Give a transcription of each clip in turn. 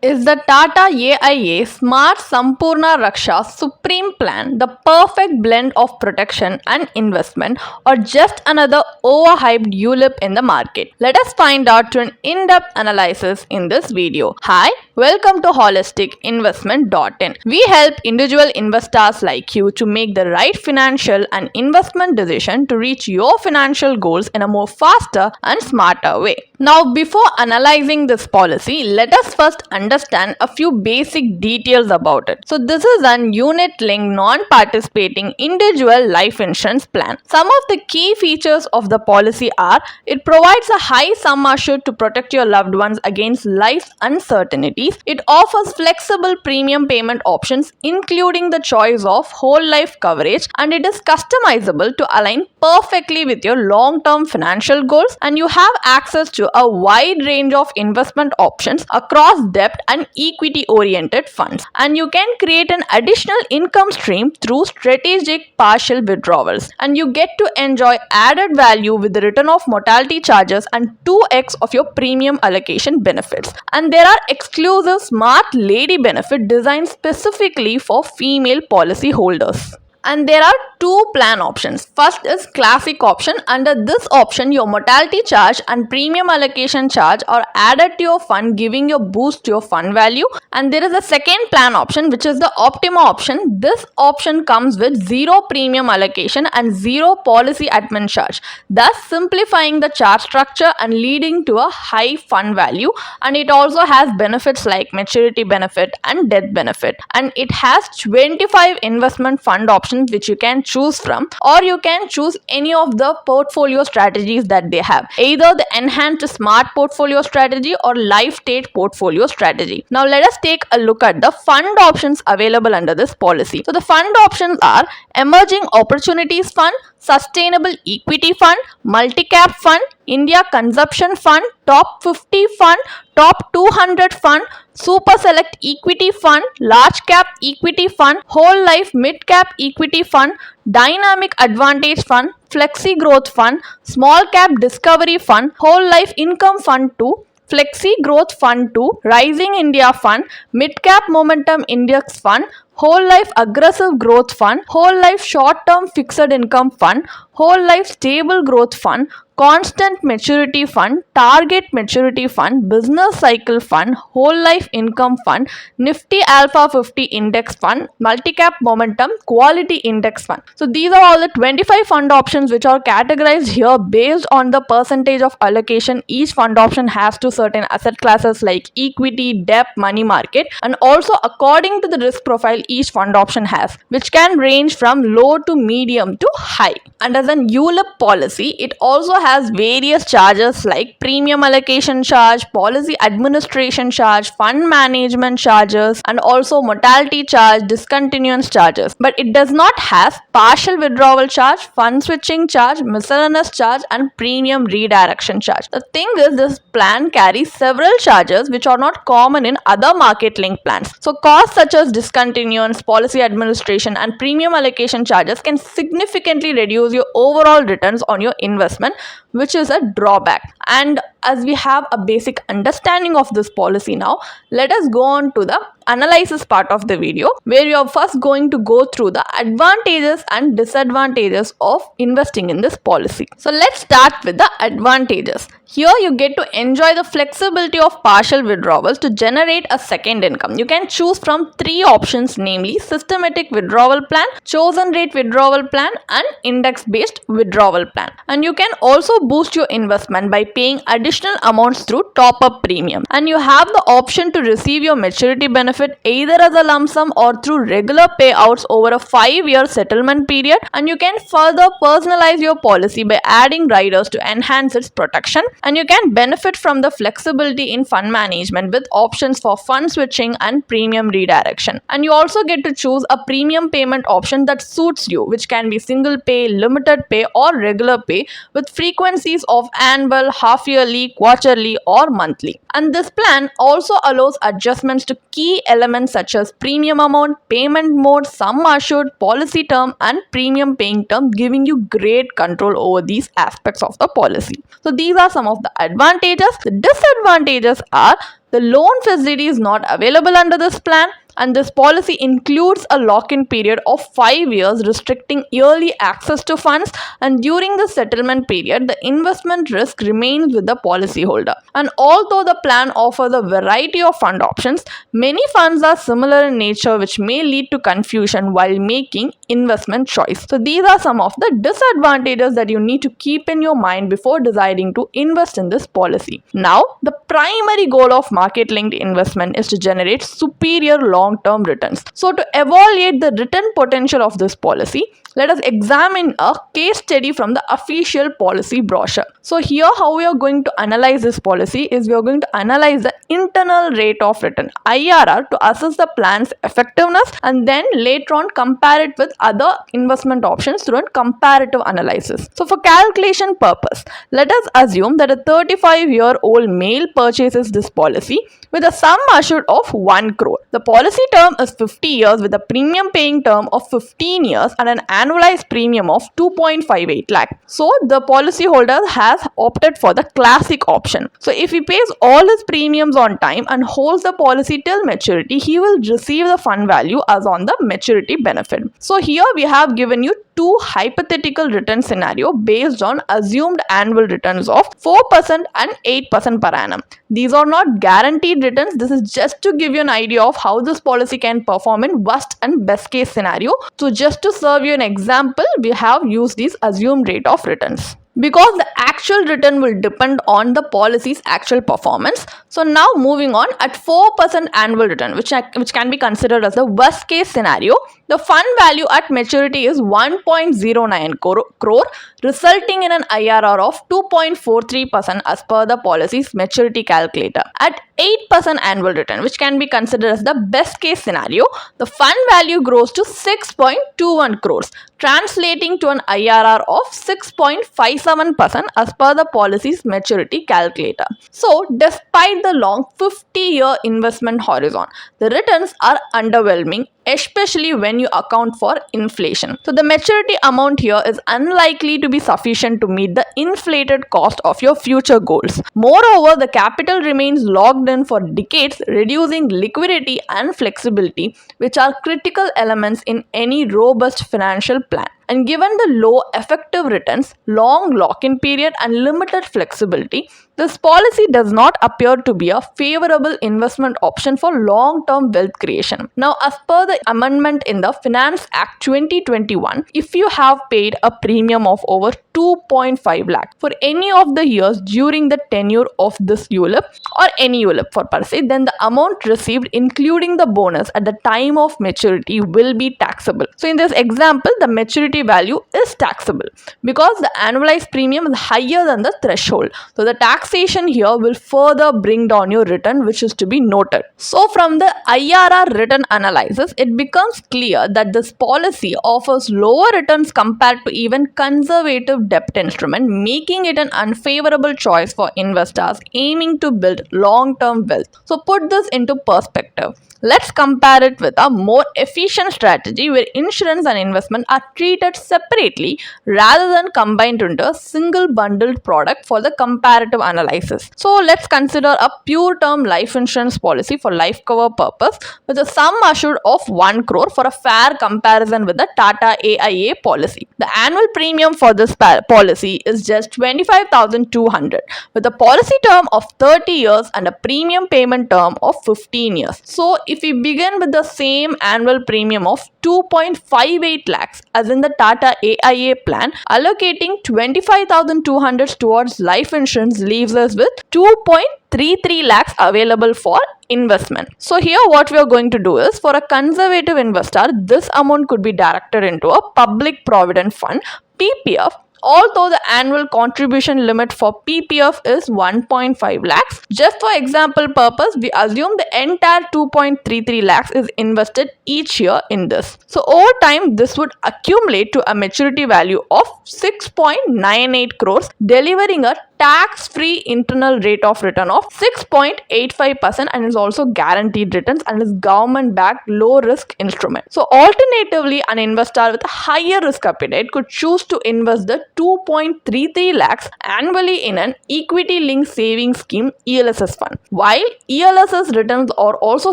Is the Tata AIA Smart Sampoorna Raksha Supreme Plan the perfect blend of protection and investment, or just another overhyped ULIP in the market? Let us find out through an in-depth analysis in this video. Hi, welcome to holisticinvestment.in. We help individual investors like you to make the right financial and investment decision to reach your financial goals in a more faster and smarter way. Now, before analyzing this policy, let us first understand a few basic details about it. So, this is an unit-linked, non-participating individual life insurance plan. Some of the key features of the policy are: it provides a high sum assured to protect your loved ones against life's uncertainties. It offers flexible premium payment options, including the choice of whole life coverage, and it is customizable to align perfectly with your long-term financial goals, and you have access to a wide range of investment options across debt and equity oriented funds, and you can create an additional income stream through strategic partial withdrawals, and you get to enjoy added value with the return of mortality charges and 2x of your premium allocation benefits. And there are exclusive smart lady benefit designed specifically for female policy holders. And there are two plan options. First is classic option. Under this option, your mortality charge and premium allocation charge are added to your fund, giving you a boost to your fund value. And there is a second plan option, which is the Optima option. This option comes with zero premium allocation and zero policy admin charge, thus simplifying the charge structure and leading to a high fund value. And it also has benefits like maturity benefit and death benefit. And it has 25 investment fund options which you can choose from, or you can choose any of the portfolio strategies that they have, either the enhanced smart portfolio strategy or life stage portfolio strategy. Now let us take a look at the fund options available under this policy. So the fund options are Emerging Opportunities Fund, Sustainable Equity Fund, Multi-Cap Fund, India Consumption Fund, Top 50 Fund, Top 200 Fund, Super Select Equity Fund, Large Cap Equity Fund, Whole Life Mid Cap Equity Fund, Dynamic Advantage Fund, Flexi Growth Fund, Small Cap Discovery Fund, Whole Life Income Fund 2, Flexi Growth Fund 2, Rising India Fund, Mid Cap Momentum Index Fund, Whole Life Aggressive Growth Fund, Whole Life Short Term Fixed Income Fund, Whole Life Stable Growth Fund, Constant Maturity Fund, Target Maturity Fund, Business Cycle Fund, Whole Life Income Fund, Nifty Alpha 50 Index Fund, Multicap Momentum Quality Index Fund. So these are all the 25 fund options which are categorized here based on the percentage of allocation each fund option has to certain asset classes like equity, debt, money market, and also according to the risk profile each fund option has, which can range from low to medium to high. And as an ULIP policy, it also has various charges like premium allocation charge, policy administration charge, fund management charges, and also mortality charge, discontinuance charges. But it does not have partial withdrawal charge, fund switching charge, miscellaneous charge, and premium redirection charge. The thing is, this plan carries several charges which are not common in other market linked plans. So costs such as discontinuance, policy administration, and premium allocation charges can significantly reduce your overall returns on your investment, which is a drawback. And as we have a basic understanding of this policy now, let us go on to the analysis part of the video, where we are first going to go through the advantages and disadvantages of investing in this policy. So let's start with the advantages. Here you get to enjoy the flexibility of partial withdrawals to generate a second income. You can choose from three options, namely systematic withdrawal plan, chosen rate withdrawal plan, and index based withdrawal plan. And you can also boost your investment by paying additional amounts through top up premium. And you have the option to receive your maturity benefit either as a lump sum or through regular payouts over a 5-year settlement period. And you can further personalize your policy by adding riders to enhance its protection. And you can benefit from the flexibility in fund management with options for fund switching and premium redirection. And you also get to choose a premium payment option that suits you, which can be single pay, limited pay, or regular pay, with frequencies of annual, half yearly, weekly, quarterly, or monthly. And this plan also allows adjustments to key elements such as premium amount, payment mode, sum assured, policy term, and premium paying term, giving you great control over these aspects of the policy. So these are some of the advantages. The disadvantages are the loan facility is not available under this plan, and this policy includes a lock-in period of 5 years restricting yearly access to funds, and during the settlement period the investment risk remains with the policyholder. And although the plan offers a variety of fund options, many funds are similar in nature, which may lead to confusion while making investment choice. So these are some of the disadvantages that you need to keep in your mind before deciding to invest in this policy. Now, the primary goal of market linked investment is to generate superior long-term returns. So to evaluate the return potential of this policy, let us examine a case study from the official policy brochure. So here how we are going to analyze this policy is we are going to analyze the internal rate of return IRR to assess the plan's effectiveness, and then later on compare it with other investment options through a comparative analysis. So for calculation purpose, let us assume that a 35-year-old male purchases this policy with a sum assured of 1 crore. The policy term is 50 years with a premium paying term of 15 years and an annualized premium of 2.58 lakh. So the policyholder has opted for the classic option. So if he pays all his premiums on time and holds the policy till maturity, he will receive the fund value as on the maturity benefit. So here we have given you two hypothetical return scenario based on assumed annual returns of 4% and 8% per annum. These are not guaranteed returns. This is just to give you an idea of how this policy can perform in worst and best case scenario. So just to serve you an example, we have used these assumed rate of returns, because the actual return will depend on the policy's actual performance. So now moving on, at 4% annual return, which can be considered as the worst case scenario, the fund value at maturity is 1.09 crore, resulting in an IRR of 2.43% as per the policy's maturity calculator. At 8% annual return, which can be considered as the best case scenario, the fund value grows to 6.21 crores, translating to an IRR of 6.57% as per the policy's maturity calculator. So, despite the long 50-year investment horizon, the returns are underwhelming, especially when you account for inflation. So the maturity amount here is unlikely to be sufficient to meet the inflated cost of your future goals. Moreover, the capital remains locked in for decades, reducing liquidity and flexibility, which are critical elements in any robust financial plan. And given the low effective returns, long lock-in period, and limited flexibility, this policy does not appear to be a favorable investment option for long-term wealth creation. Now, as per the amendment in the Finance Act 2021, if you have paid a premium of over 2.5 lakh for any of the years during the tenure of this ULIP or any ULIP for per se, then the amount received, including the bonus at the time of maturity, will be taxable. So in this example, the maturity value is taxable because the annualized premium is higher than the threshold. So the taxation here will further bring down your return, which is to be noted. So from the IRR return analysis, it becomes clear that this policy offers lower returns compared to even conservative debt instrument, making it an unfavorable choice for investors aiming to build long-term wealth. So put this into perspective. Let's compare it with a more efficient strategy where insurance and investment are treated separately rather than combined into a single bundled product for the comparative analysis. So let's consider a pure term life insurance policy for life cover purpose with a sum assured of 1 crore for a fair comparison with the Tata AIA policy. The annual premium for this policy is just 25,200 with a policy term of 30 years and a premium payment term of 15 years. So if we begin with the same annual premium of 2.58 lakhs as in the Tata AIA plan, allocating 25,200 towards life insurance leaves us with 2.33 lakhs available for investment. So here what we are going to do is, for a conservative investor, this amount could be directed into a public provident fund, PPF. Although the annual contribution limit for PPF is 1.5 lakhs, just for example purpose, we assume the entire 2.33 lakhs is invested each year in this. So over time, this would accumulate to a maturity value of 6.98 crores, delivering a tax-free internal rate of return of 6.85% and is also guaranteed returns and is government-backed low-risk instrument. So alternatively, an investor with a higher risk appetite could choose to invest the 2.33 lakhs annually in an equity-linked savings scheme ELSS fund. While ELSS returns are also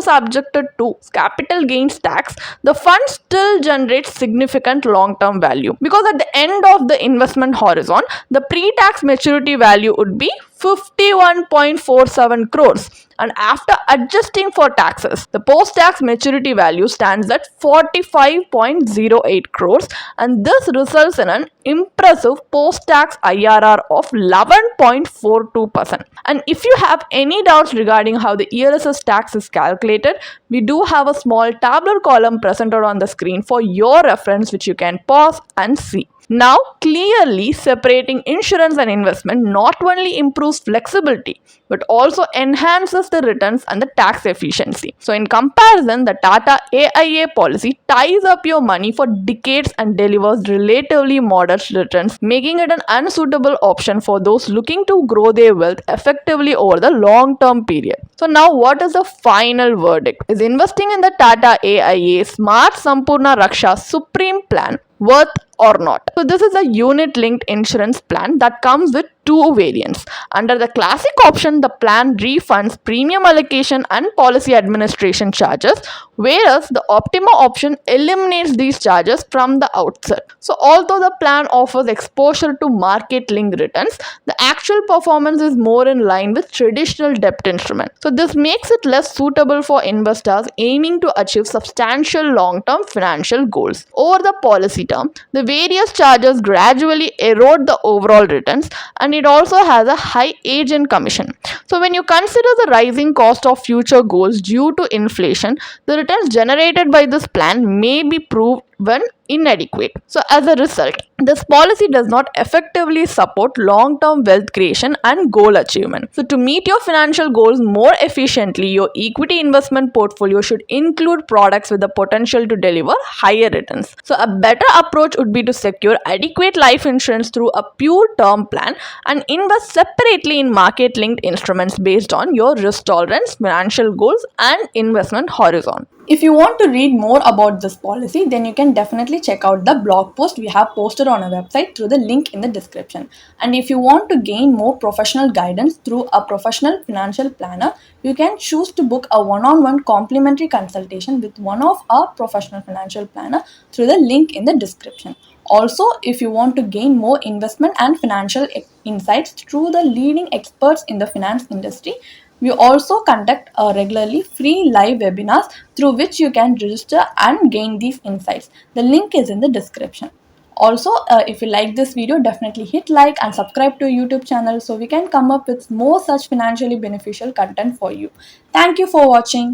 subjected to capital gains tax, the fund still generates significant long-term value because at the end of the investment horizon, the pre-tax maturity value would be 51.47 crores, and after adjusting for taxes, the post-tax maturity value stands at 45.08 crores, and this results in an impressive post-tax IRR of 11.42%. And if you have any doubts regarding how the ELSS tax is calculated, we do have a small tabular column presented on the screen for your reference, which you can pause and see. Now, clearly separating insurance and investment not only improves flexibility but also enhances the returns and the tax efficiency. So, in comparison, the Tata AIA policy ties up your money for decades and delivers relatively modest returns, making it an unsuitable option for those looking to grow their wealth effectively over the long term period. So, now what is the final verdict? Is investing in the Tata AIA Smart Sampoorna Raksha Supreme Plan worth or not? So this is a unit linked insurance plan that comes with two variants. Under the classic option, the plan refunds premium allocation and policy administration charges, whereas the Optima option eliminates these charges from the outset. So although the plan offers exposure to market linked returns, the actual performance is more in line with traditional debt instruments. So this makes it less suitable for investors aiming to achieve substantial long-term financial goals. Over the policy term, the various charges gradually erode the overall returns, and it also has a high agent commission. So when you consider the rising cost of future goals due to inflation, the returns generated by this plan may be proven inadequate. So as a result, this policy does not effectively support long-term wealth creation and goal achievement. So to meet your financial goals more efficiently, your equity investment portfolio should include products with the potential to deliver higher returns. So a better approach would be to secure adequate life insurance through a pure term plan and invest separately in market-linked instruments based on your risk tolerance, financial goals, and investment horizon. If you want to read more about this policy, then you can definitely check out the blog post we have posted on our website through the link in the description. And if you want to gain more professional guidance through a professional financial planner, you can choose to book a one-on-one complimentary consultation with one of our professional financial planner through the link in the description. Also, if you want to gain more investment and financial insights through the leading experts in the finance industry, we also conduct regularly free live webinars through which you can register and gain these insights. The link is in the description. Also, if you like this video, definitely hit like and subscribe to our YouTube channel so we can come up with more such financially beneficial content for you. Thank you for watching.